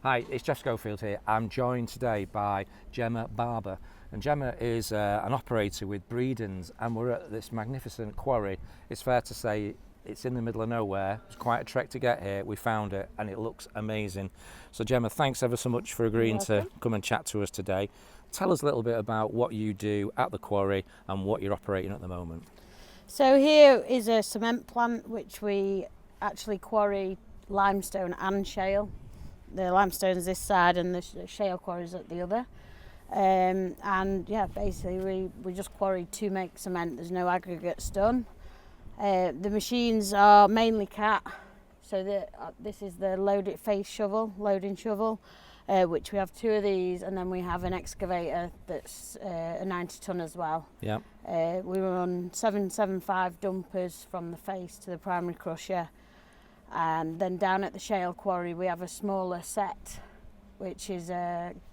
Hi, it's Jeff Schofield here. I'm joined today by Gemma Barber. And Gemma is an operator with Breedons, and we're at this magnificent quarry. It's fair to say it's in the middle of nowhere. It's quite a trek to get here. We found it and it looks amazing. So Gemma, thanks ever so much for agreeing to come and chat to us today. Tell us a little bit about what you do at the quarry and what you're operating at the moment. So here is a cement plant which we actually quarry limestone and shale. The limestone's this side and the shale quarry's at the other. And yeah, basically we just quarry to make cement. There's no aggregates done. The machines are mainly cat. So this is the loaded face shovel, loading shovel, which we have two of these, and then we have an excavator that's a 90 tonne as well. Yeah. We run 775 dumpers from the face to the primary crusher. And then down at the shale quarry we have a smaller set, which is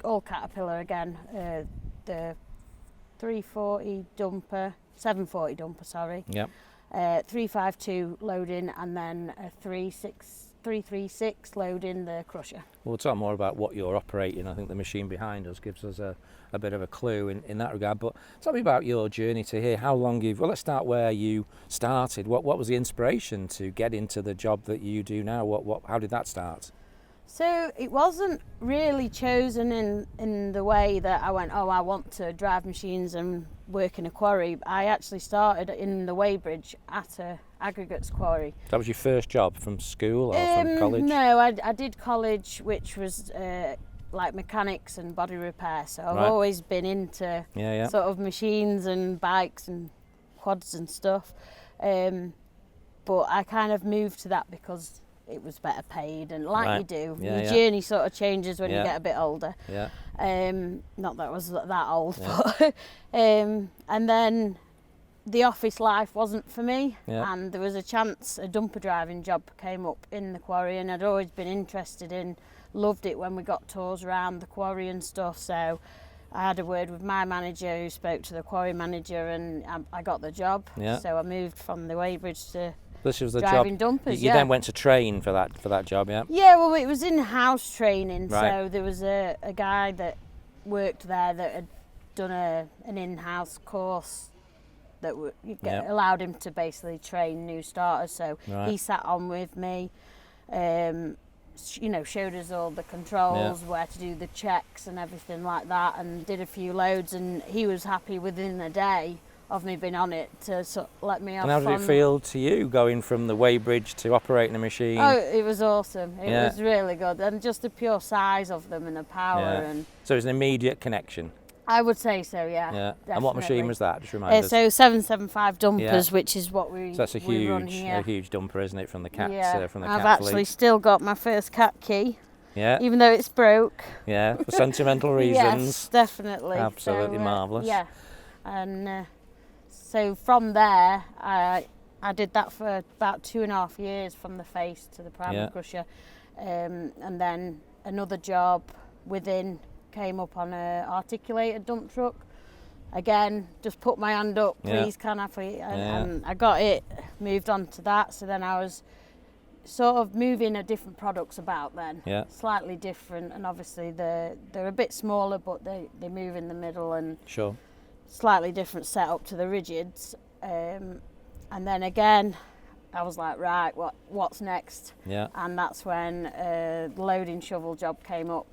all Caterpillar again, the 340 dumper, 740 dumper, sorry. Yep. 352 loading, and then a 336 loading the crusher. We'll talk more about what you're operating. I think the machine behind us gives us a bit of a clue in that regard. But tell me about your journey to here. How long well, let's start where you started. What was the inspiration to get into the job that you do now? How did that start? So it wasn't really chosen in the way that I went, I want to drive machines and work in a quarry. I actually started in the weighbridge at a aggregates quarry. That was your first job from school or from college? No, I did college, which was like mechanics and body repair. So I've always been into sort of machines and bikes and quads and stuff. But I kind of moved to that because it was better paid, and you do, your journey sort of changes when you get a bit older. Yeah. Not that I was that old, but and then the office life wasn't for me, and there was a chance a dumper driving job came up in the quarry, and I'd always been interested loved it when we got tours around the quarry and stuff. So I had a word with my manager, who spoke to the quarry manager, and I got the job. Yeah. So I moved from the weighbridge to this was the driving job. Dumpers. You then went to train for that job, yeah? Yeah, well, it was in-house training. So there was a guy that worked there that had done an in-house course that allowed him to basically train new starters. So he sat on with me, showed us all the controls, where to do the checks and everything like that, and did a few loads, and he was happy within a day of me being on it to let me off. And how did it feel to you going from the weighbridge to operating a machine? Oh, it was awesome. It was really good, and just the pure size of them and the power. And so it was an immediate connection. I would say so, yeah. Definitely. And what machine was that? Just remind us. So 775 dumpers, which is what we. So that's a huge dumper, isn't it, from the cat? From the cat actually still got my first cat key. Yeah. Even though it's broke. Yeah, for sentimental reasons. Yes, definitely. Absolutely marvellous. Yeah, and. So from there, I did that for about 2.5 years, from the face to the primary crusher, and then another job within came up on a articulated dump truck. Again, just put my hand up, please, can I? And I got it, moved on to that. So then I was sort of moving different products about then, slightly different, and obviously they're a bit smaller, but they move in the middle and. Sure. Slightly different setup to the rigids, and then again I was like, right, what's next? And that's when the loading shovel job came up.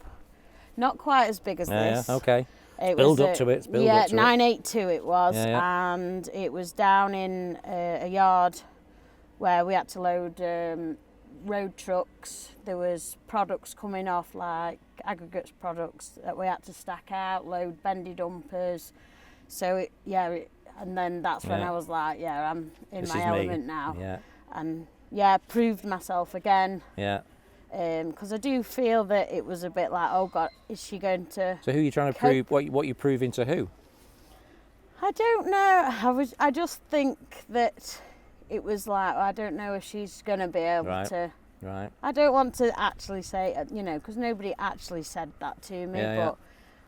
Not quite as big as this. Okay. Build up to it. 982 it was, and it was down in a yard where we had to load road trucks. There was products coming off, like aggregates products, that we had to stack out, load bendy dumpers. So and then that's when I was like, I'm in my element now. Yeah. And proved myself again. Yeah. Because I do feel that it was a bit like, oh God, is she going to? So who are you trying to prove? What you proving to who? I don't know. I just think that it was like, I don't know if she's going to be able to. Right. I don't want to actually say, because nobody actually said that to me, but.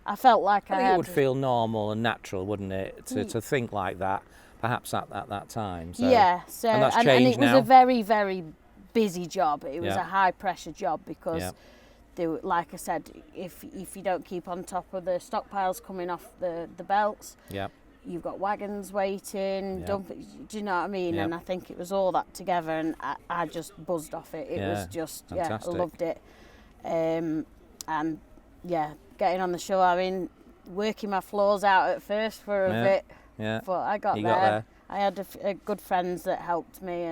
I felt like I think it would feel normal and natural, wouldn't it, to think like that, perhaps at that time. So. Yeah, so and that's changed and it was now. a very, very busy job. It was a high pressure job because like I said, if you don't keep on top of the stockpiles coming off the belts, Yeah. you've got wagons waiting, Yeah. do you know what I mean? Yeah. And I think it was all that together, and I just buzzed off it. It was just, fantastic. I loved it. And yeah, getting on the show, I mean, working my floors out at first for a bit, but I got there. I had a good friends that helped me,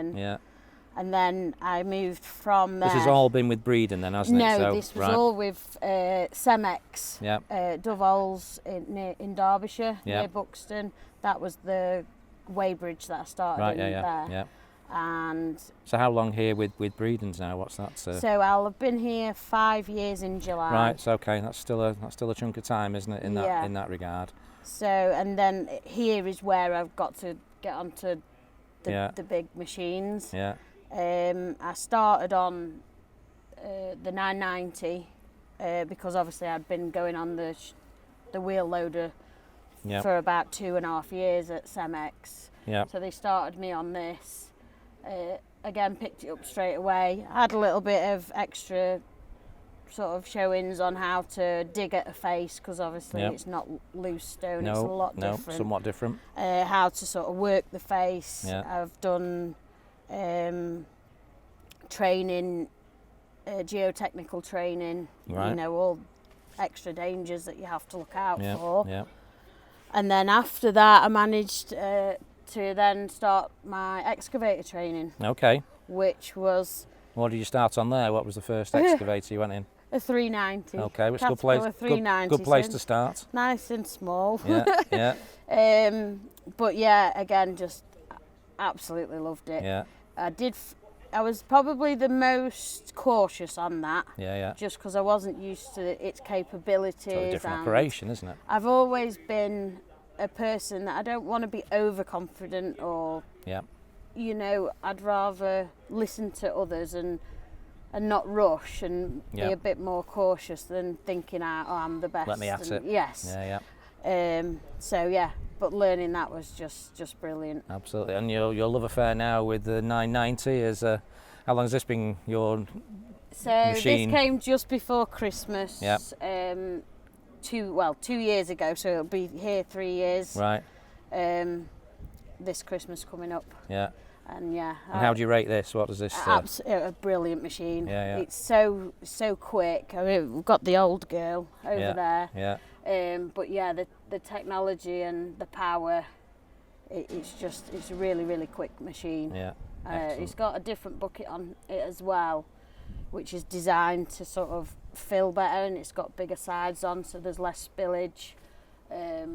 and then I moved from there. This has all been with Breedon then, hasn't it? No, this was all with Cemex, Doveholes in Derbyshire, near Buxton. That was the weighbridge that I started there. Yeah. And so how long here with Breedons now? What's that? So I'll have been here 5 years in July. Right, so okay, that's still a chunk of time, isn't it? In that regard. So and then here is where I've got to get onto the big machines. Yeah. I started on the 990 because obviously I'd been going on the wheel loader for about 2.5 years at Cemex. Yeah. So they started me on this. Again, picked it up straight away. Had a little bit of extra sort of showings on how to dig at a face, because obviously it's not loose stone, it's a lot different. Somewhat different. How to sort of work the face. Yeah. I've done training, geotechnical training, Right. you know, all extra dangers that you have to look out for. Yeah. And then after that I managed to then start my excavator training, Okay. which was What did you start on there? What was the first excavator you went in? a 390. Okay, it's a good place. 390, Good place to start. Nice and small. Yeah, yeah, But yeah, again, just absolutely loved it. yeah, I was probably the most cautious on that, yeah. just because I wasn't used to its capabilities. It's a different and operation, isn't it? I've always been a person that I don't want to be overconfident, or you know, I'd rather listen to others and not rush and be a bit more cautious than thinking, oh, I'm the best. Let me at it. Yes. Yeah. So yeah, but learning that was just brilliant. Absolutely. And your love affair now with the 990 is how long has this been your machine? This came just before Christmas. Yeah. 2 years ago, so it'll be here 3 years. Right. This Christmas coming up. Yeah. And yeah. And how do you rate this? What does this? A brilliant machine. Yeah. It's so quick. I mean, we've got the old girl over there. Yeah. But yeah, the technology and the power, it's a really quick machine. Yeah. It's got a different bucket on it as well, which is designed to sort of fill better, and it's got bigger sides on, so there's less spillage. A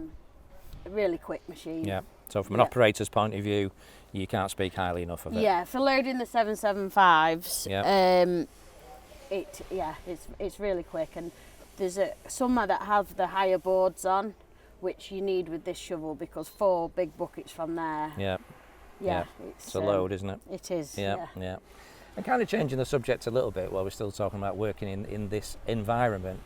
really quick machine. Yeah. So from an operator's point of view, you can't speak highly enough of it. Yeah, for loading the 775s, it's really quick, and there's some that have the higher boards on, which you need with this shovel, because 4 big buckets from there. Yeah. It's a load, isn't it? It is. Yeah. And kind of changing the subject a little bit while we're still talking about working in this environment.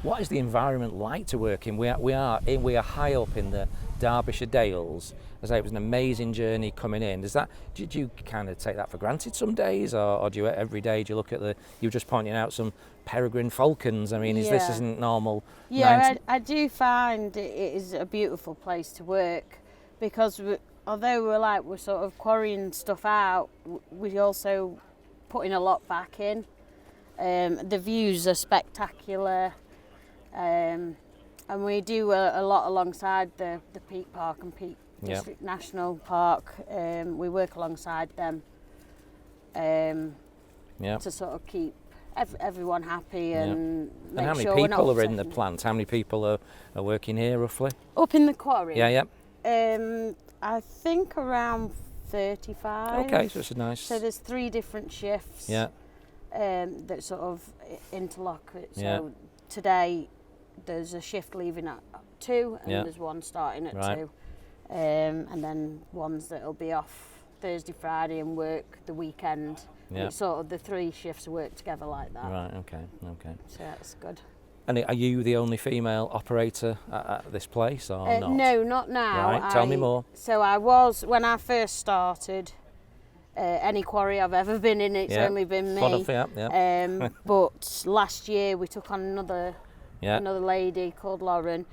What is the environment like to work in? We are high up in the Derbyshire Dales. As I say, it was an amazing journey coming in. Did you kind of take that for granted some days, or do you every day? Do you look at you were just pointing out some peregrine falcons? I mean, this isn't normal? Yeah, I do find it is a beautiful place to work, because although we're sort of quarrying stuff out, we also putting a lot back in. The views are spectacular. And we do a lot alongside the Peak Park and Peak District National Park. We work alongside them to sort of keep everyone happy and make how many sure we're not people are in the upsetting. plant? How many people are working here roughly? Up in the quarry? Yeah. I think around 35. Okay, so it's a nice. So there's 3 different shifts. Yeah. That sort of interlock. So today there's a shift leaving at 2, and there's one starting at 2, and then ones that'll be off Thursday, Friday, and work the weekend. Yeah. It's sort of the 3 shifts work together like that. Right. Okay. So that's good. And are you the only female operator at this place, or not? No, not now. Right. Tell me more. So I was when I first started. any quarry I've ever been in. It's only been me. Sort of, yeah. But last year we took on another lady called Lauren,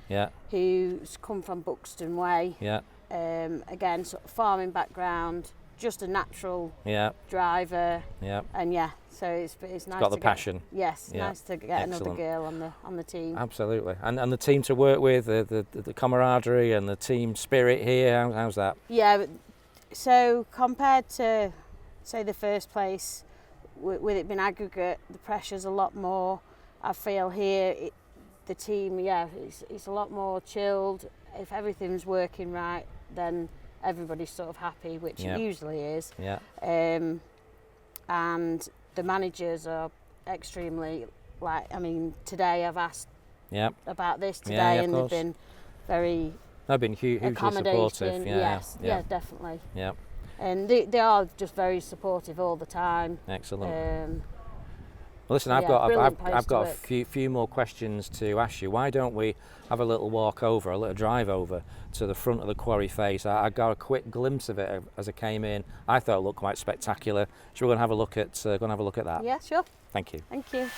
who's come from Buxton Way. Yeah. Again, sort of farming background, just a natural driver. Yeah. And so it's nice. Got the passion. Nice to get another girl on the team. Absolutely. And the team to work with, the camaraderie and the team spirit here. How's that? Yeah. So compared to, say, the first place, with it being aggregate, the pressure's a lot more. I feel here, the team, it's a lot more chilled. If everything's working right, then everybody's sort of happy, which it usually is. Yeah. And the managers are extremely, today I've asked about this today, and they've been very... They've been hugely supportive. Yes, definitely. Yeah. And they are just very supportive all the time. Excellent. Well, listen, I've got a few more questions to ask you. Why don't we have a little walk over, a little drive over to the front of the quarry face? I got a quick glimpse of it as I came in. I thought it looked quite spectacular. So we're going to have a look at that. Yeah, sure. Thank you. Thank you.